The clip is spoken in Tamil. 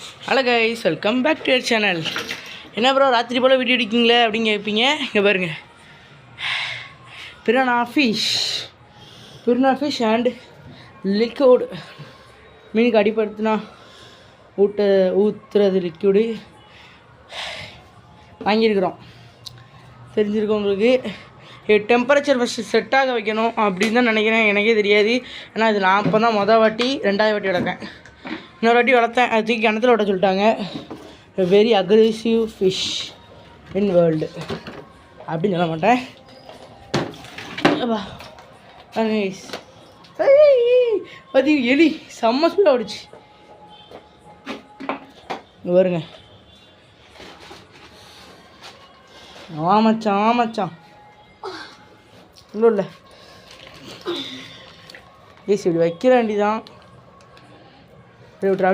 Hello guys, welcome back to your channel. என்ன ப்ரோ ராத்திரி போல் வீடியோ எடுக்கீங்களே அப்படின்னு கேட்பீங்க. இங்கே பாருங்கள், பிரானா ஃபிஷ் அண்ட் லிக்விட் மீனுக்கு அடிப்படுத்தினா ஊற்றுறது லிக்விடு வாங்கியிருக்கிறோம். தெரிஞ்சிருக்கோம் உங்களுக்கு. டெம்பரேச்சர் ஃபஸ்ட்டு செட் ஆக வைக்கணும் அப்படின்னு தான் நினைக்கிறேன். எனக்கே தெரியாது. ஏன்னா இது நான் இப்போ தான் மொதல் வாட்டி 2வது வாட்டி வளர்க்கேன். இன்னொரு வாட்டி வளர்த்தேன், அது தூக்கி கிணத்துல விட சொல்லிட்டாங்க. Very aggressive fish in world அப்படின்னு சொல்ல மாட்டேன். அது எலி செம்ம ஸ்பீடாக ஓடிச்சு. வருங்க, ஆமாச்சான் இல்லை ஏசி இப்படி வைக்கிற வேண்டிதான். அப்படி விட்றா